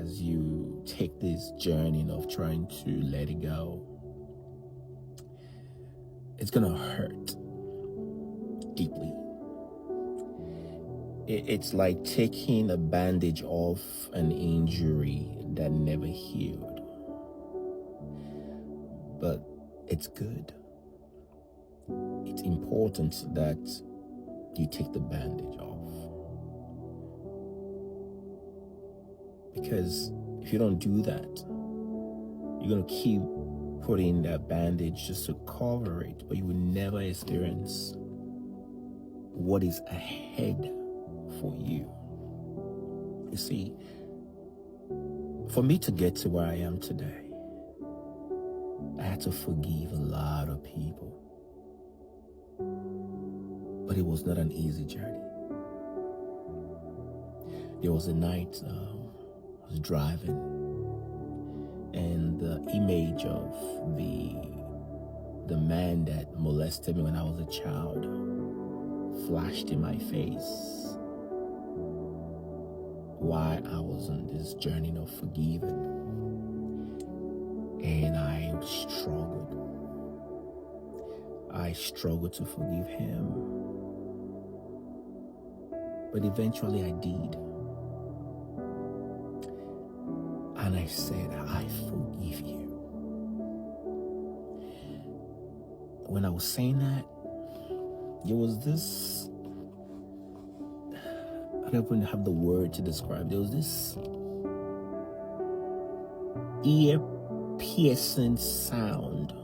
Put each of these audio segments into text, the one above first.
as you take this journey of trying to let it go, it's gonna hurt deeply. It's like taking a bandage off an injury that never healed. But it's good. It's important that you take the bandage off. Because if you don't do that, you're going to keep putting that bandage just to cover it, but you will never experience what is ahead for you. You see, for me to get to where I am today, I had to forgive a lot of people. But it was not an easy journey. There was a night I was driving, and the image of the man that molested me when I was a child flashed in my face while I was on this journey of forgiving. And I struggled to forgive him. But eventually I did. And I said, I forgive you. When I was saying that, there was this, I don't even have the word to describe. There was this ear-piercing sound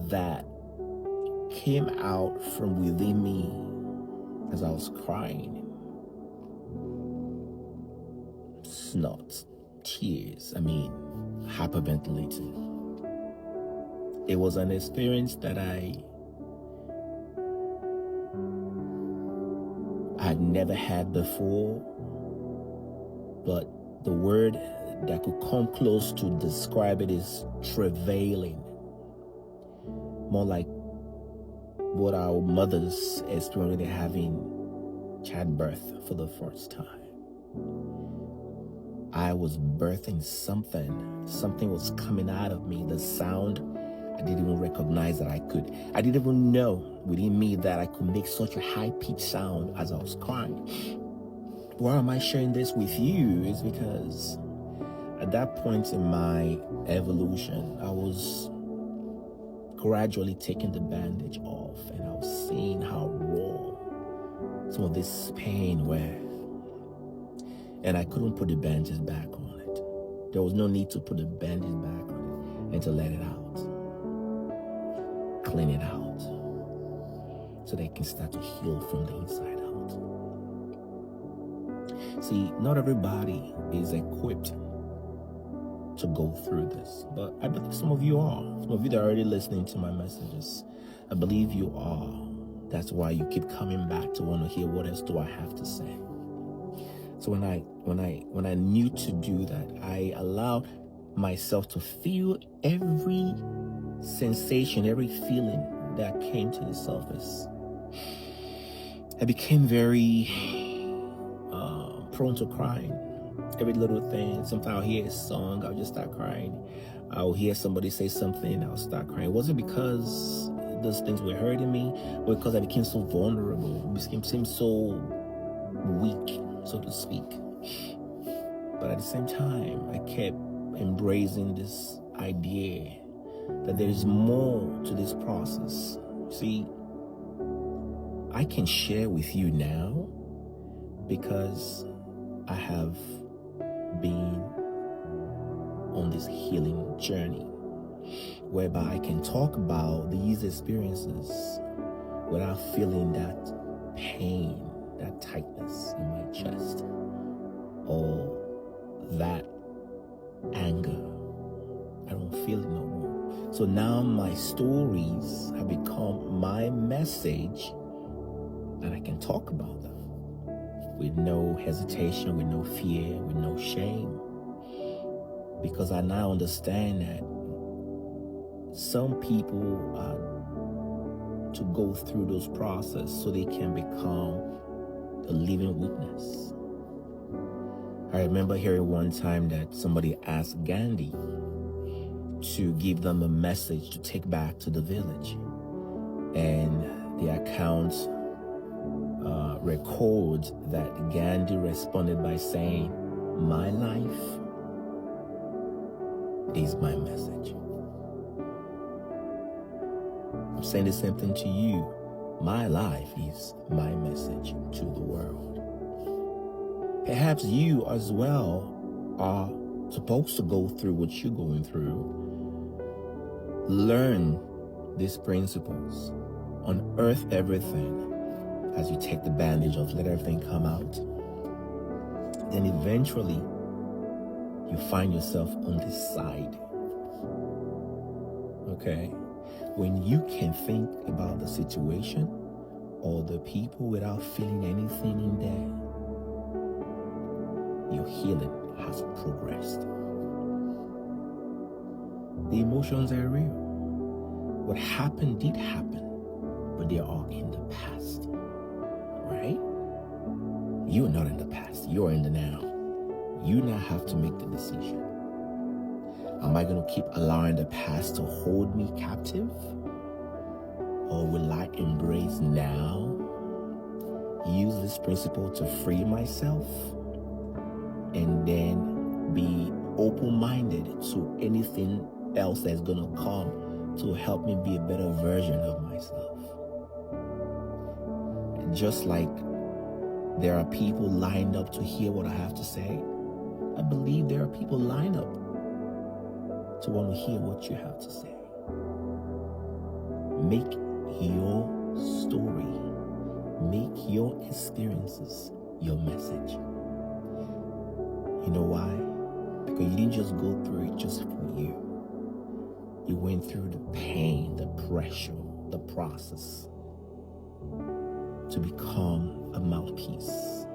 that came out from within me as I was crying. Snot, tears, hyperventilating. It was an experience that I had never had before, but the word that could come close to describe it is travailing. More like what our mothers experience when they're having childbirth for the first time. I was birthing something. Something was coming out of me. The sound, I didn't even recognize that I could. I didn't even know within me that I could make such a high-pitched sound as I was crying. Why am I sharing this with you? Is because at that point in my evolution, I was gradually taking the bandage off, and I was seeing how raw some of this pain were. And I couldn't put the bandage back on it. There was no need to put the bandage back on it and to let it out. Clean it out so they can start to heal from the inside out. See, not everybody is equipped to go through this, but I believe some of you are. Some of you that are already listening to my messages, I believe you are. That's why you keep coming back to want to hear what else do I have to say. So when I knew to do that, I allowed myself to feel every sensation, every feeling that came to the surface. I became very prone to crying. Every little thing. Sometimes I'll hear a song, I'll just start crying. I'll hear somebody say something, I'll start crying. It wasn't because those things were hurting me, but because I became so vulnerable, became so weak, so to speak. But at the same time, I kept embracing this idea that there is more to this process. See, I can share with you now because I have been on this healing journey whereby I can talk about these experiences without feeling that pain, that tightness in my chest, or that anger. I don't feel it no more. So now my stories have become my message, and I can talk about them with no hesitation, with no fear, with no shame. Because I now understand that some people are to go through those processes so they can become a living witness. I remember hearing one time that somebody asked Gandhi to give them a message to take back to the village. And the account records that Gandhi responded by saying, "My life is my message." I'm saying the same thing to you. My life is my message to the world. Perhaps you as well are supposed to go through what you're going through. Learn these principles. Unearth everything as you take the bandage off, let everything come out. Then eventually, you find yourself on this side. Okay? When you can think about the situation or the people without feeling anything in there, your healing has progressed. The emotions are real. What happened did happen, but they are in the past, right? You're not in the past, you're in the now. You now have to make the decision. Am I going to keep allowing the past to hold me captive? Or will I embrace now? Use this principle to free myself and then be open-minded to anything else that's going to come to help me be a better version of myself. And just like there are people lined up to hear what I have to say, I believe there are people lined up to want to hear what you have to say. Make your story, make your experiences your message. You know why? Because you didn't just go through it just for you. You went through the pain, the pressure, the process to become a mouthpiece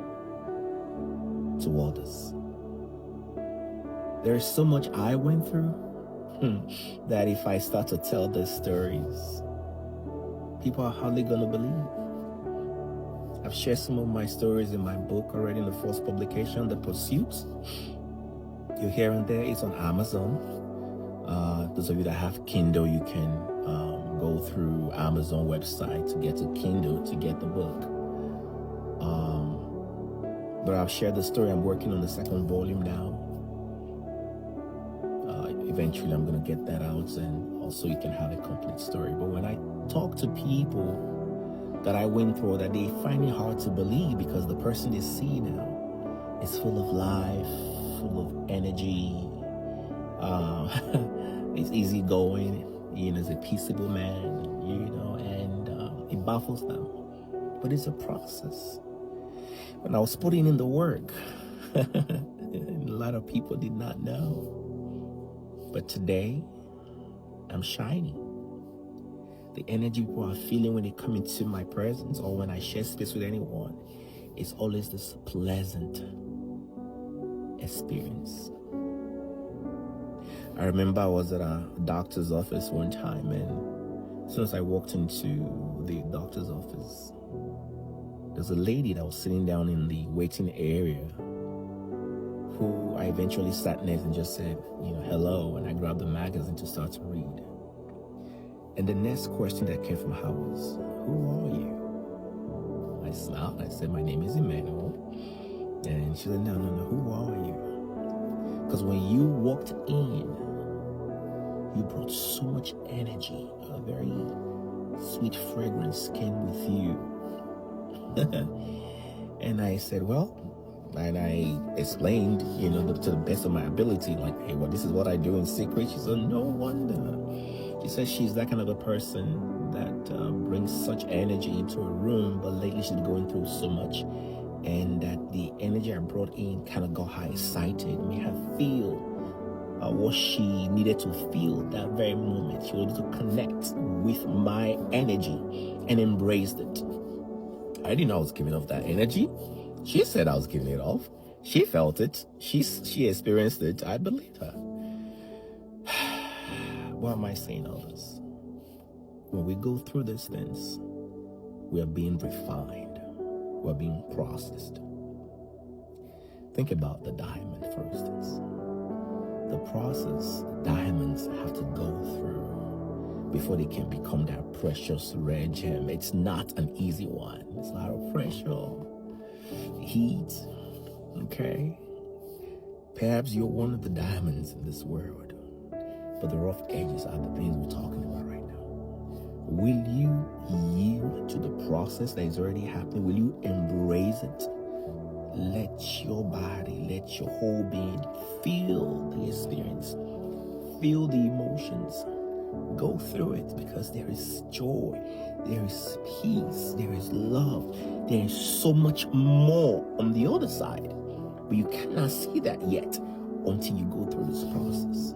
to others. There is so much I went through that if I start to tell these stories, people are hardly going to believe. I've shared some of my stories in my book already in the first publication, The Pursuit. You're hearing there, it's on Amazon. Those of you that have Kindle, you can go through Amazon website to get to Kindle to get the book. But I've shared the story. I'm working on the second volume now. Eventually, I'm going to get that out, and also you can have a complete story. But when I talk to people that I went through, that they find it hard to believe because the person they see now is full of life, full of energy. It's easygoing. He's a peaceable man, and it baffles them. But it's a process. When I was putting in the work, a lot of people did not know. But today, I'm shining. The energy people are feeling when they come into my presence or when I share space with anyone is always this pleasant experience. I remember I was at a doctor's office one time, and as soon as I walked into the doctor's office, there's a lady that was sitting down in the waiting area who I eventually sat next and just said, hello, and I grabbed the magazine to start to read. And the next question that came from her was, who are you? I smiled. I said, my name is Emmanuel. And she said, no, who are you? Because when you walked in, you brought so much energy. A very sweet fragrance came with you. And I said, and I explained, to the best of my ability, like, hey, this is what I do in secret. She said, no wonder. She said she's that kind of a person that brings such energy into a room, but lately she's going through so much, and that the energy I brought in kind of got her excited, made her feel what she needed to feel that very moment. She was able to connect with my energy and embraced it. I didn't know I was giving off that energy. She said I was giving it off. She felt it. She experienced it. I believe her. Why am I saying all this? When we go through these things, we are being refined. We're being processed. Think about the diamond, for instance. The process diamonds have to go through before they can become that precious red gem. It's not an easy one. It's a lot of pressure, heat, okay? Perhaps you're one of the diamonds in this world, but the rough edges are the things we're talking about right now. Will you yield to the process that is already happening? Will you embrace it? Let your body, let your whole being feel the experience, feel the emotions, go through it, because there is joy, there is peace, there is love, there is so much more on the other side, but you cannot see that yet until you go through this process.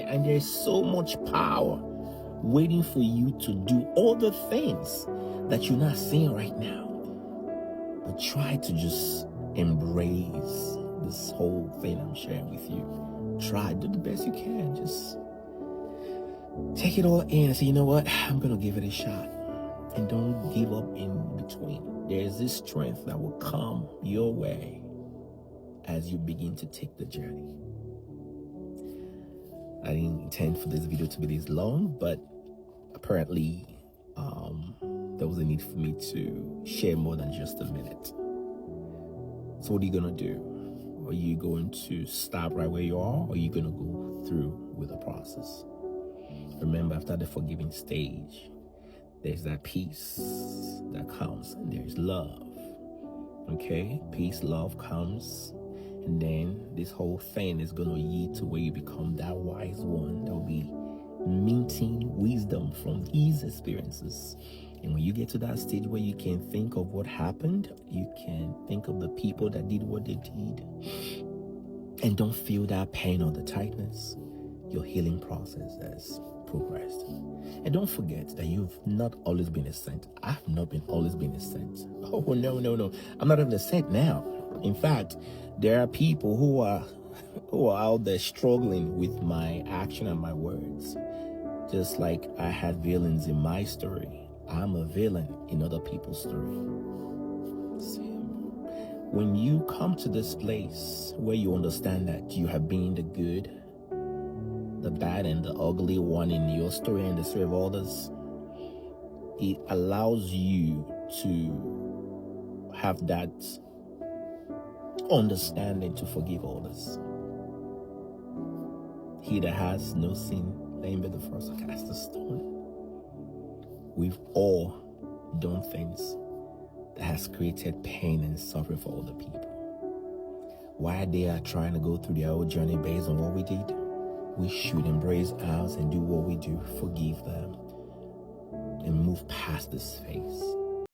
And there is so much power waiting for you to do all the things that you're not seeing right now. But try to just embrace this whole thing I'm sharing with you. Try, do the best you can. Just take it all in and say, you know what? I'm going to give it a shot. And don't give up in between. There's this strength that will come your way as you begin to take the journey. I didn't intend for this video to be this long, but apparently there was a need for me to share more than just a minute. So what are you going to do? Are you going to stop right where you are, or are you going to go through with the process? Remember, after the forgiving stage, there's that peace that comes, and there's love. Okay? Peace, love comes, and then this whole thing is going to lead to where you become that wise one that will be minting wisdom from these experiences. And when you get to that stage where you can think of what happened, you can think of the people that did what they did, and don't feel that pain or the tightness, your healing process has progressed. And don't forget that you've not always been a saint. I've not always been a saint. Oh, no. I'm not even a saint now. In fact, there are people who are out there struggling with my action and my words. Just like I had villains in my story, I'm a villain in other people's story. See, when you come to this place where you understand that you have been the good, the bad, and the ugly one in your story and the story of others, it allows you to have that understanding to forgive others. He that has no sin, let him be the first to cast a stone. We've all done things that has created pain and suffering for other people. While they are trying to go through their own journey based on what we did, we should embrace ours and do what we do, forgive them, and move past this phase.